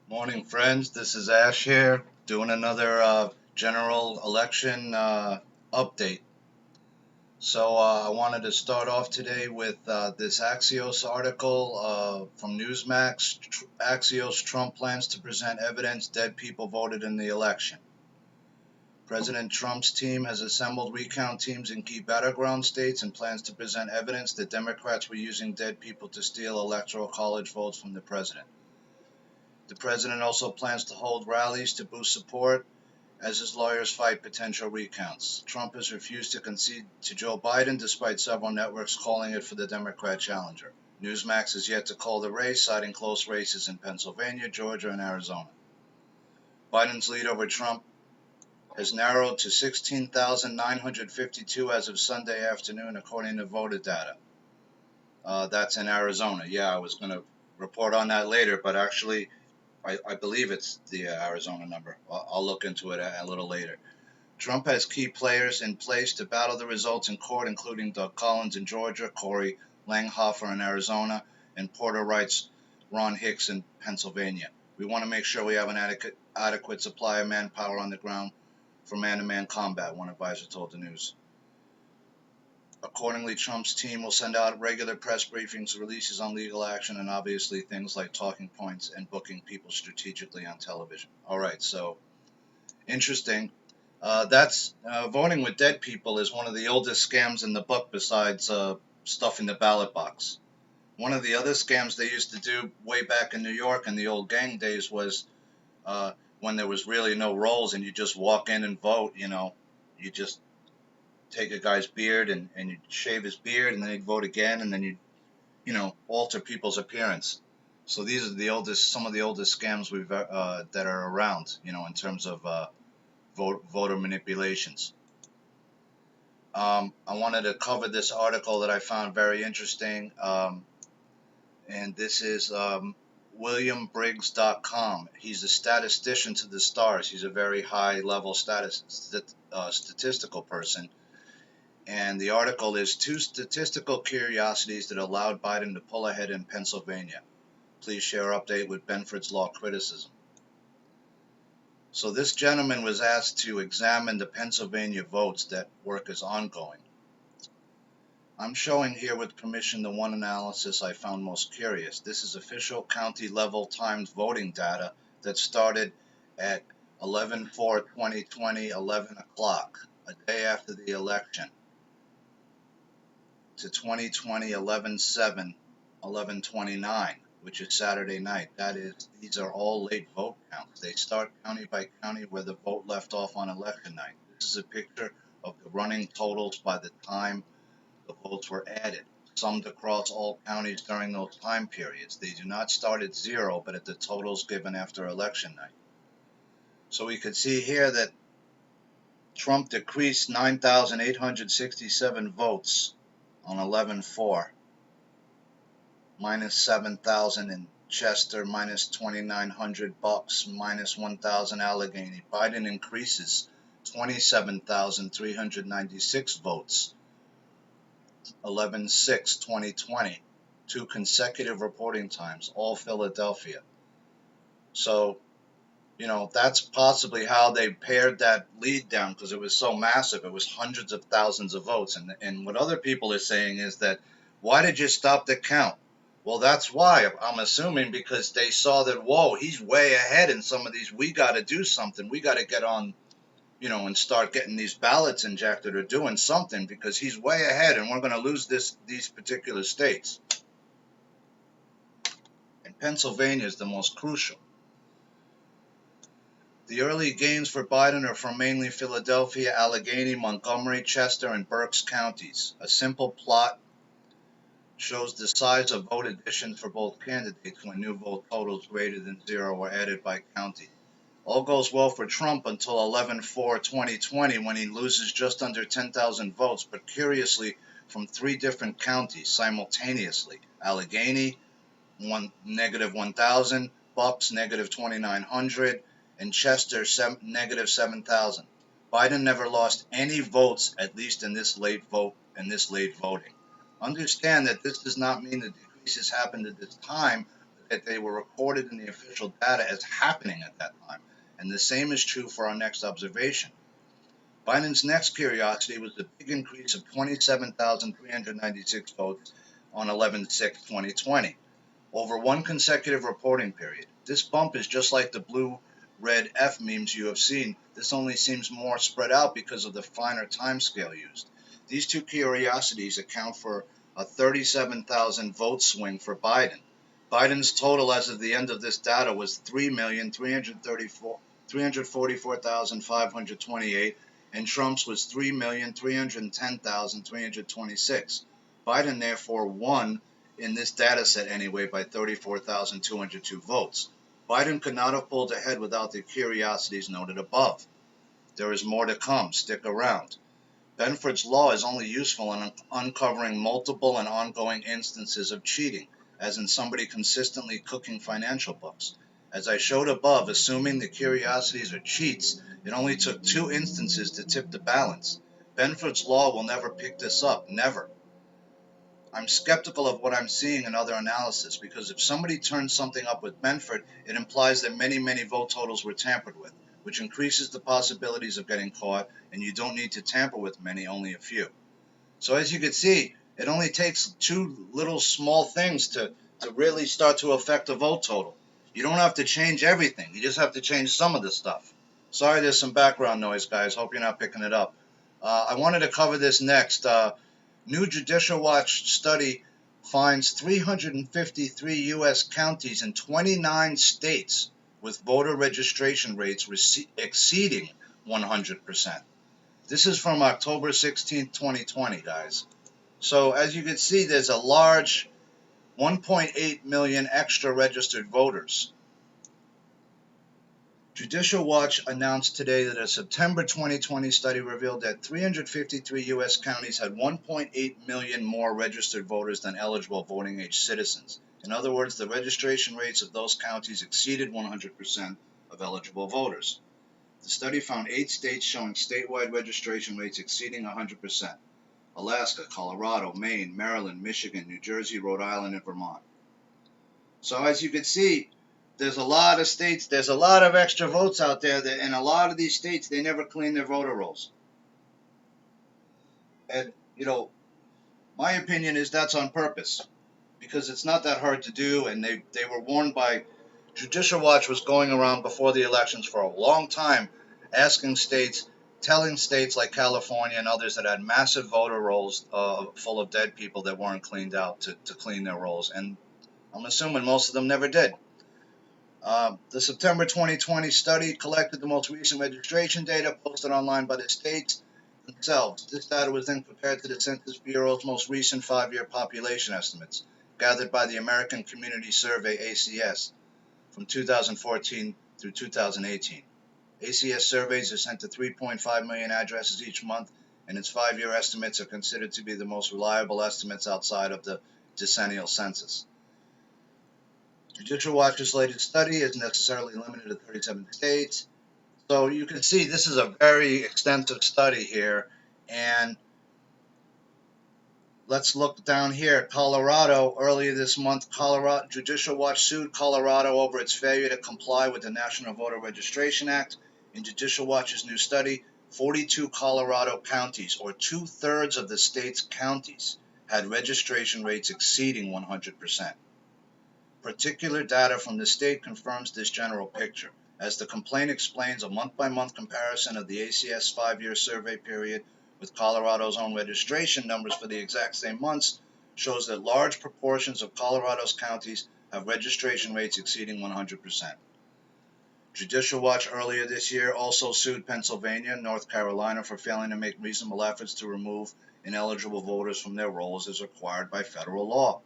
Morning, friends. This is Ash here doing another general election update. I wanted to start off today with this Axios article from Newsmax. Axios: Trump plans to present evidence dead people voted in the election. President Trump's team has assembled recount teams in key battleground states and plans to present evidence that Democrats were using dead people to steal electoral college votes from the president. The president also plans to hold rallies to boost support as his lawyers fight potential recounts. Trump has refused to concede to Joe Biden despite several networks calling it for the Democrat challenger. Newsmax is yet to call the race, citing close races in Pennsylvania, Georgia, and Arizona. Biden's lead over Trump has narrowed to 16,952 as of Sunday afternoon, according to voter data. That's in Arizona. Yeah, I was going to report on that later, but actually, I believe it's the Arizona number. I'll look into it a little later. Trump has key players in place to battle the results in court, including Doug Collins in Georgia, Corey Langhofer in Arizona, and Porter Wright's Ron Hicks in Pennsylvania. We want to make sure we have an adequate supply of manpower on the ground for man-to-man combat, one advisor told the news. Accordingly, Trump's team will send out regular press briefings, releases on legal action, and obviously things like talking points and booking people strategically on television. All right, so interesting. That's voting with dead people is one of the oldest scams in the book besides stuffing the ballot box. One of the other scams they used to do way back in New York in the old gang days was uh, when there was really no rolls and you just walk in and vote. You just take a guy's beard and you shave his beard and then he'd vote again and then you alter people's appearance. So these are some of the oldest scams that are around, in terms of voter manipulations. I wanted to cover this article that I found very interesting, and this is WilliamBriggs.com. He's a statistician to the stars. He's a very high-level statistical person. And the article is Two Statistical Curiosities That Allowed Biden to Pull Ahead in Pennsylvania. Please share update with Benford's Law Criticism. So this gentleman was asked to examine the Pennsylvania votes. That work is ongoing. I'm showing here with permission the one analysis I found most curious. This is official county level timed voting data that started at 11/4/2020, 11 o'clock, a day after the election, to 2020, 11/7, 11/29, which is Saturday night. That is, these are all late vote counts. They start county by county where the vote left off on election night. This is a picture of the running totals by the time the votes were added, summed across all counties during those time periods. They do not start at zero, but at the totals given after election night. So we could see here that Trump decreased 9,867 votes on 11/4, minus 7,000 in Chester, minus 2,900 Bucks, minus 1,000 Allegheny. Biden increases 27,396 votes, 11/6/2020, two consecutive reporting times, all Philadelphia. So, that's possibly how they pared that lead down because it was so massive. It was hundreds of thousands of votes. And what other people are saying is that, why did you stop the count? Well, that's why. I'm assuming because they saw that, whoa, he's way ahead in some of these. We got to do something. We got to get on, and start getting these ballots injected or doing something because he's way ahead and we're going to lose these particular states. And Pennsylvania is the most crucial. The early gains for Biden are from mainly Philadelphia, Allegheny, Montgomery, Chester, and Berks counties. A simple plot shows the size of vote additions for both candidates when new vote totals greater than zero were added by county. All goes well for Trump until 11/4/2020 when he loses just under 10,000 votes, but curiously from three different counties simultaneously. Allegheny, negative 1,000, Bucks, negative 2,900, and Chester, negative 7,000. Biden never lost any votes, at least in this late voting. Understand that this does not mean the decreases happened at this time, but that they were recorded in the official data as happening at that time. And the same is true for our next observation. Biden's next curiosity was the big increase of 27,396 votes on 11/6/2020 over one consecutive reporting period. This bump is just like the blue red F memes you have seen. This only seems more spread out because of the finer time scale used. These two curiosities account for a 37,000 vote swing for Biden. Biden's total as of the end of this data was 3,344,528, and Trump's was 3,310,326. Biden therefore won in this data set anyway by 34,202 votes. Biden could not have pulled ahead without the curiosities noted above. There is more to come. Stick around. Benford's law is only useful in uncovering multiple and ongoing instances of cheating, as in somebody consistently cooking financial books. As I showed above, assuming the curiosities are cheats, it only took 2 instances to tip the balance. Benford's law will never pick this up, never. I'm skeptical of what I'm seeing in other analysis, because if somebody turns something up with Benford, it implies that many, many vote totals were tampered with, which increases the possibilities of getting caught, and you don't need to tamper with many, only a few. So as you can see, it only takes 2 little small things to really start to affect the vote total. You don't have to change everything. You just have to change some of the stuff. Sorry, there's some background noise, guys. Hope you're not picking it up. I wanted to cover this next. New Judicial Watch study finds 353 U.S. counties in 29 states with voter registration rates exceeding 100%. This is from October 16, 2020, guys. So as you can see, there's a large 1.8 million extra registered voters. Judicial Watch announced today that a September 2020 study revealed that 353 U.S. counties had 1.8 million more registered voters than eligible voting age citizens. In other words, the registration rates of those counties exceeded 100% of eligible voters. The study found 8 states showing statewide registration rates exceeding 100%: Alaska, Colorado, Maine, Maryland, Michigan, New Jersey, Rhode Island, and Vermont. So as you can see, there's a lot of states, there's a lot of extra votes out there, and a lot of these states, they never clean their voter rolls. And, my opinion is that's on purpose, because it's not that hard to do, and they were warned by, Judicial Watch was going around before the elections for a long time, asking states, telling states like California and others that had massive voter rolls full of dead people that weren't cleaned out to clean their rolls, and I'm assuming most of them never did. The September 2020 study collected the most recent registration data posted online by the states themselves. This data was then compared to the Census Bureau's most recent 5-year population estimates, gathered by the American Community Survey, ACS, from 2014 through 2018. ACS surveys are sent to 3.5 million addresses each month, and its 5-year estimates are considered to be the most reliable estimates outside of the decennial census. Judicial Watch's latest study is necessarily limited to 37 states. So you can see this is a very extensive study here. And let's look down here. Colorado, earlier this month, Judicial Watch sued Colorado over its failure to comply with the National Voter Registration Act. In Judicial Watch's new study, 42 Colorado counties, or 2/3 of the state's counties, had registration rates exceeding 100%. Particular data from the state confirms this general picture, as the complaint explains a month-by-month comparison of the ACS 5-year survey period with Colorado's own registration numbers for the exact same months shows that large proportions of Colorado's counties have registration rates exceeding 100%. Judicial Watch earlier this year also sued Pennsylvania and North Carolina for failing to make reasonable efforts to remove ineligible voters from their rolls as required by federal law.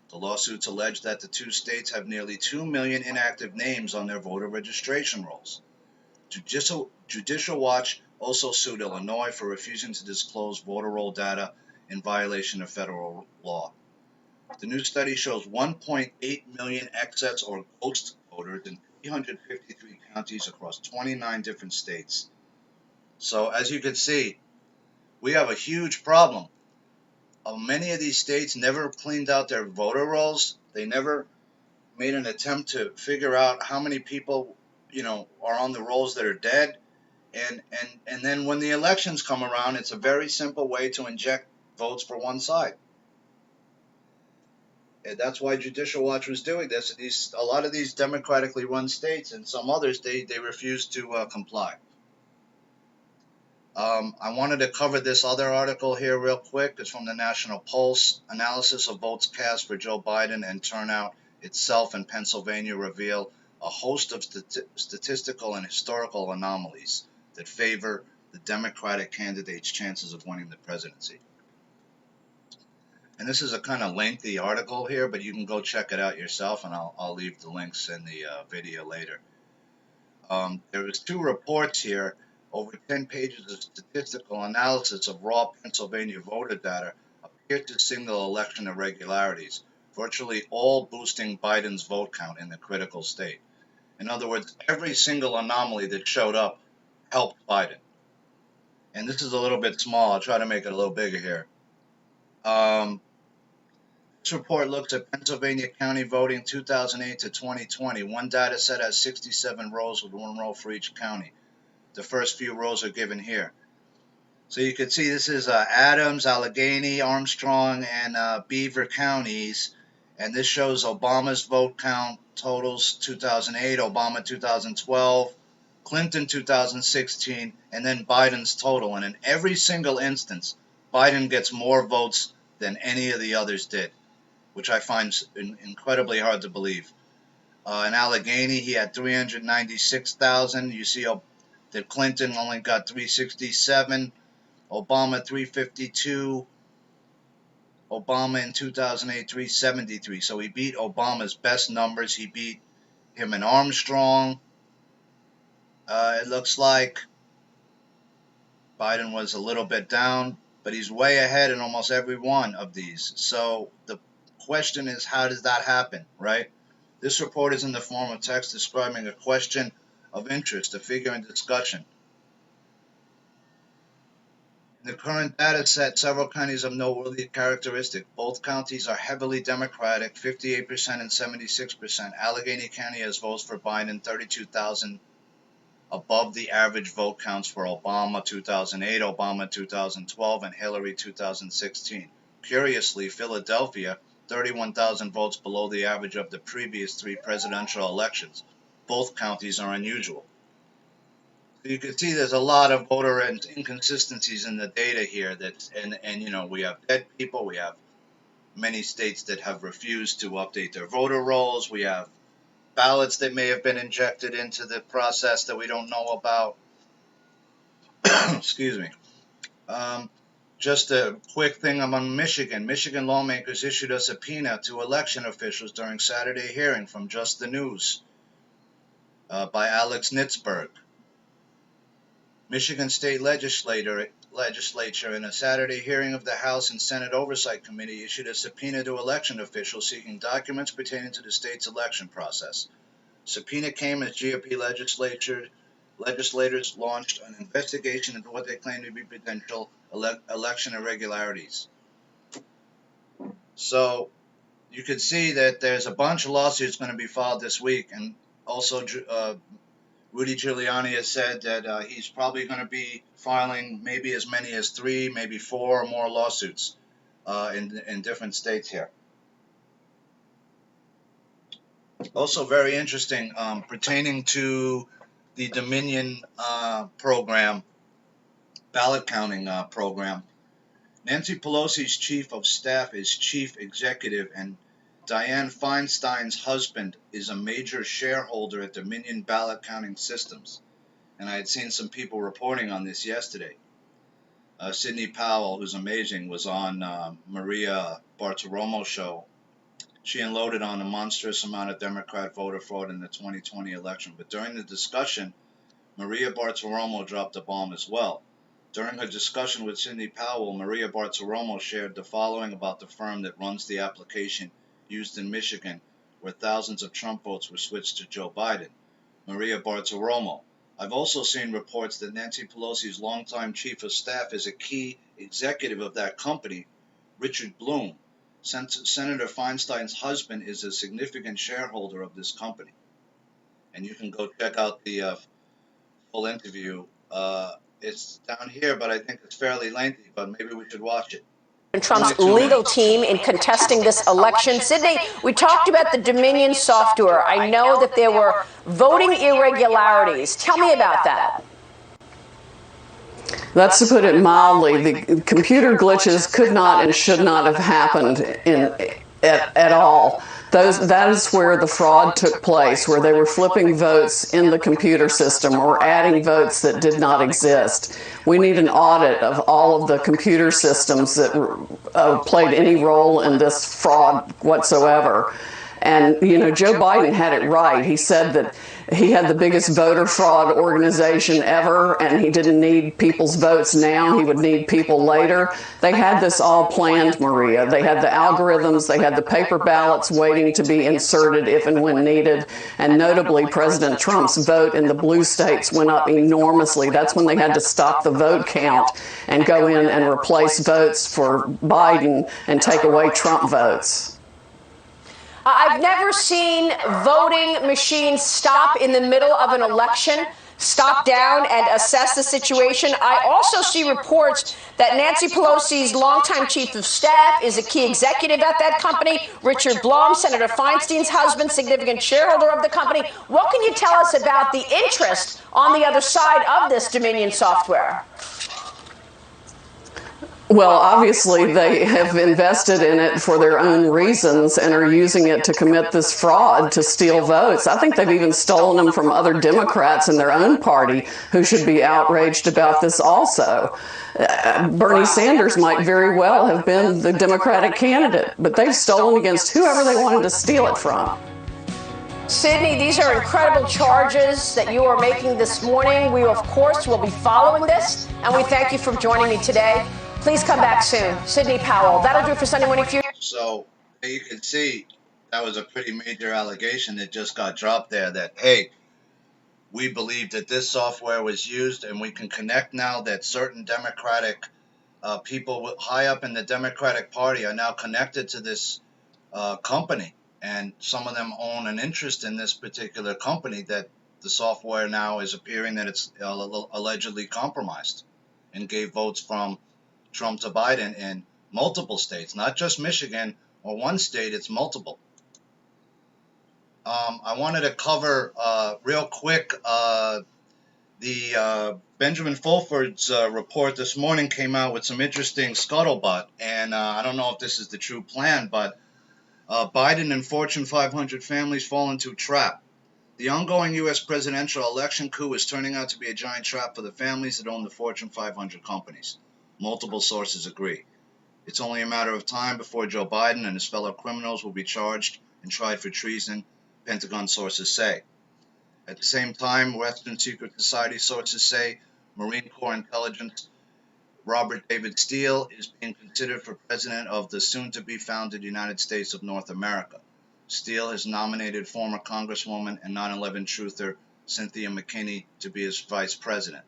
The lawsuits allege that the 2 states have nearly 2 million inactive names on their voter registration rolls. Judicial Watch also sued Illinois for refusing to disclose voter roll data in violation of federal law. The new study shows 1.8 million excess or ghost voters in 353 counties across 29 different states. So as you can see, we have a huge problem. Many of these states never cleaned out their voter rolls. They never made an attempt to figure out how many people, are on the rolls that are dead. And then when the elections come around, it's a very simple way to inject votes for one side. And that's why Judicial Watch was doing this. A lot of these democratically run states and some others, they refuse to comply. I wanted to cover this other article here real quick. It's from the National Pulse. Analysis of votes cast for Joe Biden and turnout itself in Pennsylvania reveal a host of statistical and historical anomalies that favor the Democratic candidate's chances of winning the presidency. And this is a kind of lengthy article here, but you can go check it out yourself, and I'll leave the links in the video later. There was two reports here, over 10 pages of statistical analysis of raw Pennsylvania voter data appear to signal election irregularities, virtually all boosting Biden's vote count in the critical state. In other words, every single anomaly that showed up helped Biden. And this is a little bit small. I'll try to make it a little bigger here. This report looks at Pennsylvania county voting 2008 to 2020. One data set has 67 rows with one row for each county. The first few rows are given here. So you can see this is Adams, Allegheny, Armstrong, and Beaver counties. And this shows Obama's vote count totals 2008, Obama 2012, Clinton 2016, and then Biden's total. And in every single instance, Biden gets more votes than any of the others did, which I find incredibly hard to believe. In Allegheny, he had 396,000. You see that Clinton only got 367, Obama 352, Obama in 2008 373. So he beat Obama's best numbers. He beat him in Armstrong. It looks like Biden was a little bit down, but he's way ahead in almost every one of these. So the question is, how does that happen, right? This report is in the form of text describing a question of interest, a figure in discussion. In the current data set, several counties have noteworthy characteristics. Both counties are heavily Democratic, 58% and 76%. Allegheny County has votes for Biden, 32,000 above the average vote counts for Obama 2008, Obama 2012, and Hillary 2016. Curiously, Philadelphia, 31,000 votes below the average of the previous three presidential elections. Both counties are unusual. So you can see there's a lot of voter inconsistencies in the data here. And we have dead people. We have many states that have refused to update their voter rolls. We have ballots that may have been injected into the process that we don't know about. Excuse me. Just a quick thing on Michigan. Michigan lawmakers issued a subpoena to election officials during Saturday hearing from Just the News by Alex Nitzberg. Michigan State Legislature in a Saturday hearing of the House and Senate Oversight Committee issued a subpoena to election officials seeking documents pertaining to the state's election process. Subpoena came as GOP legislators launched an investigation into what they claim to be potential election irregularities. So you could see that there's a bunch of lawsuits going to be filed this week, and also Rudy Giuliani has said that he's probably going to be filing maybe as many as 3, maybe 4 or more lawsuits in different states here. Also very interesting, pertaining to the Dominion program, ballot counting program. Nancy Pelosi's chief of staff is chief executive, and Diane Feinstein's husband is a major shareholder at Dominion Ballot Counting Systems. And I had seen some people reporting on this yesterday. Sidney Powell, who's amazing, was on Maria Bartiromo's show. She unloaded on a monstrous amount of Democrat voter fraud in the 2020 election. But during the discussion, Maria Bartiromo dropped a bomb as well. During her discussion with Sidney Powell, Maria Bartiromo shared the following about the firm that runs the application used in Michigan, where thousands of Trump votes were switched to Joe Biden. Maria Bartiromo: I've also seen reports that Nancy Pelosi's longtime chief of staff is a key executive of that company, Richard Bloom. Senator Feinstein's husband is a significant shareholder of this company, and you can go check out the full interview. It's down here, but I think it's fairly lengthy, but maybe we should watch it. Trump's legal team in contesting this election. Sydney, we talked about the Dominion software. I know that there were voting irregularities. Tell me about that. That's to put it mildly. The computer glitches could not and should not have happened at all. That is where the fraud took place, where they were flipping votes in the computer system or adding votes that did not exist. We need an audit of all of the computer systems that played any role in this fraud whatsoever. And, you know, Joe Biden had it right. He said that he had the biggest voter fraud organization ever, and he didn't need people's votes now. He would need people later. They had this all planned, Maria. They had the algorithms. They had the paper ballots waiting to be inserted if and when needed. And notably, President Trump's vote in the blue states went up enormously. That's when they had to stop the vote count and go in and replace votes for Biden and take away Trump votes. I've never seen voting machines stop in the middle of an election, stop down and assess the situation. I also see reports that Nancy Pelosi's longtime chief of staff is a key executive at that company. Richard Blum, Senator Feinstein's husband, significant shareholder of the company. What can you tell us about the interest on the other side of this Dominion software? Well, obviously, they have invested in it for their own reasons and are using it to commit this fraud to steal votes. I think they've even stolen them from other Democrats in their own party who should be outraged about this also. Bernie Sanders might very well have been the Democratic candidate, but they've stolen against whoever they wanted to steal it from. Sydney, these are incredible charges that you are making this morning. We, of course, will be following this, and we thank you for joining me today. Please come back soon. Sydney Powell. That'll do it for Sunday Morning Future. So you can see that was a pretty major allegation that just got dropped there that, hey, we believe that this software was used, and we can connect now that certain Democratic people high up in the Democratic Party are now connected to this company, and some of them own an interest in this particular company, that the software now is appearing that it's allegedly compromised and gave votes from Trump to Biden in multiple states, not just Michigan or one state, it's multiple. I wanted to cover real quick the Benjamin Fulford's report this morning came out with some interesting scuttlebutt, and I don't know if this is the true plan, but Biden and Fortune 500 families fall into a trap. The ongoing U.S. presidential election coup is turning out to be a giant trap for the families that own the Fortune 500 companies. Multiple sources agree. It's only a matter of time before Joe Biden and his fellow criminals will be charged and tried for treason, Pentagon sources say. At the same time, Western secret society sources say Marine Corps intelligence Robert David Steele is being considered for president of the soon-to-be-founded United States of North America. Steele has nominated former Congresswoman and 9/11 truther Cynthia McKinney to be his vice president.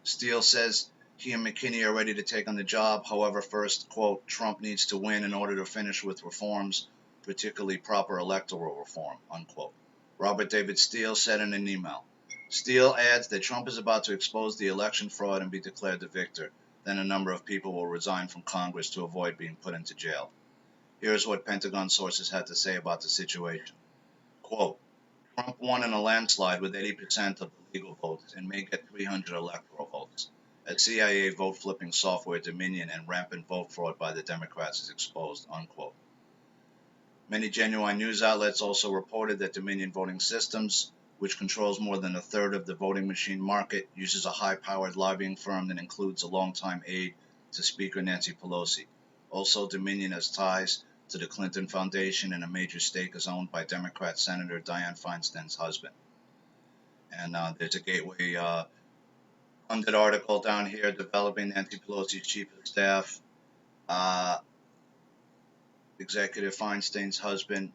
Steele says he and McKinney are ready to take on the job. However, first, quote, Trump needs to win in order to finish with reforms, particularly proper electoral reform, unquote. Robert David Steele said in an email. Steele adds that Trump is about to expose the election fraud and be declared the victor. Then a number of people will resign from Congress to avoid being put into jail. Here's what Pentagon sources had to say about the situation. Quote, Trump won in a landslide with 80% of the legal votes and may get 300 electoral votes. As CIA vote-flipping software Dominion and rampant vote fraud by the Democrats is exposed, unquote. Many genuine news outlets also reported that Dominion Voting Systems, which controls more than a third of the voting machine market, uses a high-powered lobbying firm that includes a longtime aide to Speaker Nancy Pelosi. Also, Dominion has ties to the Clinton Foundation, and a major stake is owned by Democrat Senator Diane Feinstein's husband. And there's a Gateway Pundit article down here, developing Nancy Pelosi's chief of staff, Executive Feinstein's husband.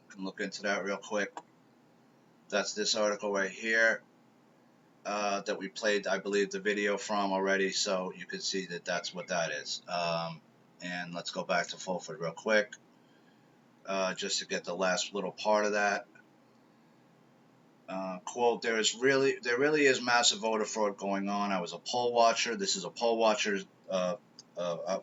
You can look into that real quick. That's this article right here that we played, I believe, the video from already, so you can see that that's what that is. And let's go back to Fulford real quick, just to get the last little part of that. Quote, there really is massive voter fraud going on. I was a poll watcher. This is a poll watcher's a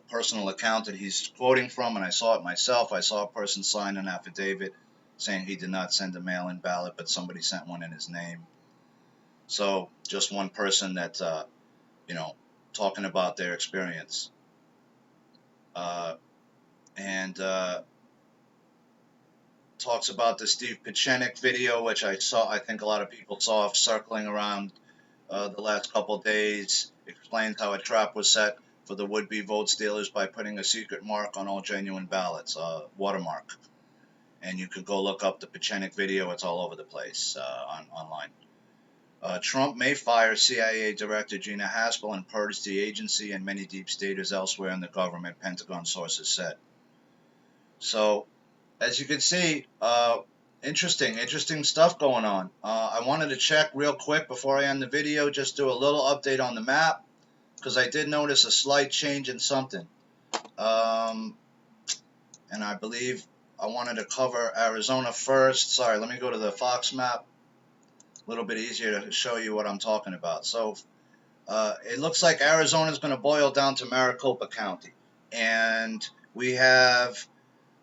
personal account that he's quoting from, and I saw it myself. I saw a person sign an affidavit saying he did not send a mail-in ballot, but somebody sent one in his name. So just one person that, talking about their experience. And talks about the Steve Pieczenik video, which I think a lot of people saw circling around the last couple of days. Explains how a trap was set for the would-be vote stealers by putting a secret mark on all genuine ballots, watermark. And you could go look up the Pieczenik video. It's all over the place online. Trump may fire CIA Director Gina Haspel and purge the agency and many deep staters elsewhere in the government, Pentagon sources said. So, as you can see, interesting stuff going on. I wanted to check real quick before I end the video, just do a little update on the map, because I did notice a slight change in something. And I believe I wanted to cover Arizona first. Sorry, let me go to the Fox map. A little bit easier to show you what I'm talking about. So it looks like Arizona is going to boil down to Maricopa County. And we have,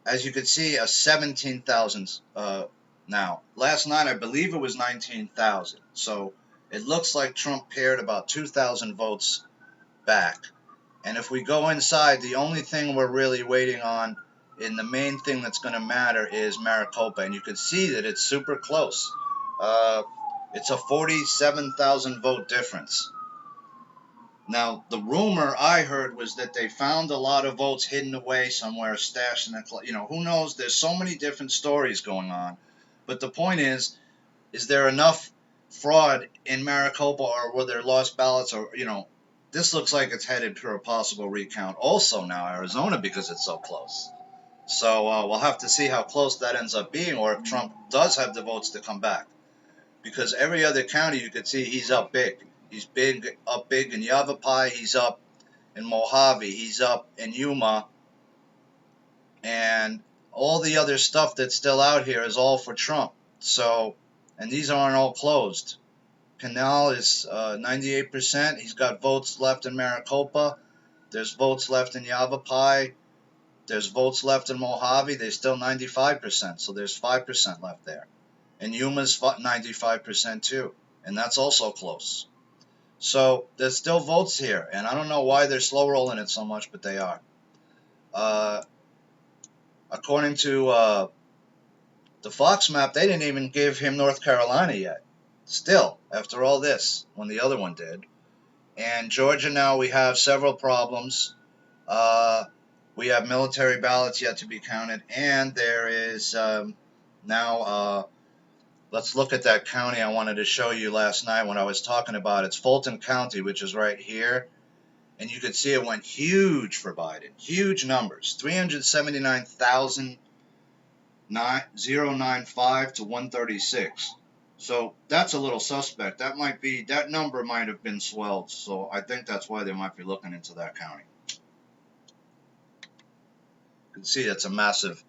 as you can see, a 17,000 now. Last night, I believe it was 19,000. So it looks like Trump pared about 2,000 votes back. And if we go inside, the only thing we're really waiting on, and the main thing that's going to matter, is Maricopa. And you can see that it's super close. It's a 47,000 vote difference. Now, the rumor I heard was that they found a lot of votes hidden away somewhere, stashed in a, who knows? There's so many different stories going on. But the point is there enough fraud in Maricopa, or were there lost ballots, or, this looks like it's headed for a possible recount also now, Arizona, because it's so close. So we'll have to see how close that ends up being, or if Trump does have the votes to come back. Because every other county you could see he's up big. He's up big in Yavapai, he's up in Mojave, he's up in Yuma, and all the other stuff that's still out here is all for Trump. So, and these aren't all closed. Pinal is 98%. He's got votes left in Maricopa. There's votes left in Yavapai. There's votes left in Mojave. There's still 95%. So there's 5% left there. And Yuma's 95% too. And that's also close. So there's still votes here. And I don't know why they're slow rolling it so much, but they are. According to the Fox map, they didn't even give him North Carolina yet. Still, after all this, when the other one did. And Georgia now, we have several problems. We have military ballots yet to be counted. And there is now, let's look at that county I wanted to show you last night when I was talking about it. It's Fulton County, which is right here. And you could see it went huge for Biden. Huge numbers. 379,095 to 136. So that's a little suspect. That number might have been swelled. So I think that's why they might be looking into that county. You can see it's a massive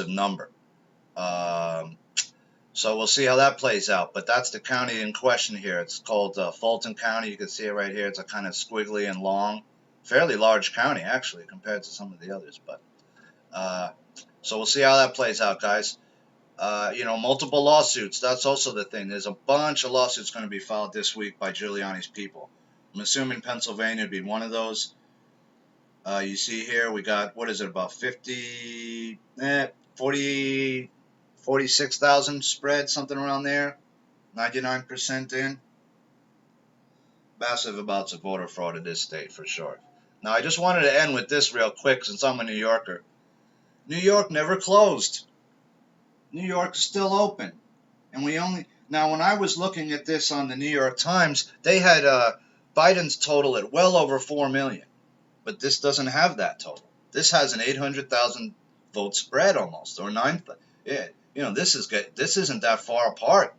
number. So we'll see how that plays out. But that's the county in question here. It's called Fulton County. You can see it right here. It's a kind of squiggly and long, fairly large county actually compared to some of the others. But so we'll see how that plays out, guys. Multiple lawsuits. That's also the thing. There's a bunch of lawsuits going to be filed this week by Giuliani's people. I'm assuming Pennsylvania would be one of those. You see here, we got, what is it, about 46,000 spread, something around there. 99% in. Massive amounts of voter fraud in this state, for sure. Now, I just wanted to end with this real quick, since I'm a New Yorker. New York never closed. New York is still open. And now when I was looking at this on the New York Times, they had Biden's total at well over 4 million. But this doesn't have that total. This has an 800,000 vote spread almost, or 9. Yeah, this isn't that far apart.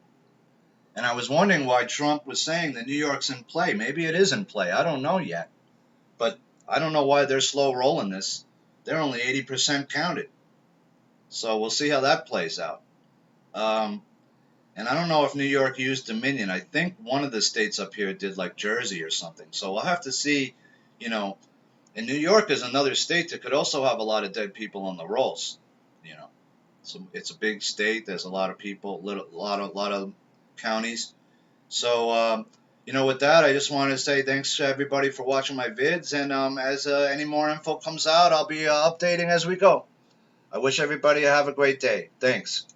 And I was wondering why Trump was saying that New York's in play. Maybe it is in play. I don't know yet. But I don't know why they're slow rolling this. They're only 80% counted. So we'll see how that plays out. And I don't know if New York used Dominion. I think one of the states up here did like Jersey or something. So we'll have to see, you know. And New York is another state that could also have a lot of dead people on the rolls. You know, so it's a big state. There's a lot of people, lot of counties. So with that, I just want to say thanks to everybody for watching my vids. And as any more info comes out, I'll be updating as we go. I wish everybody have a great day. Thanks.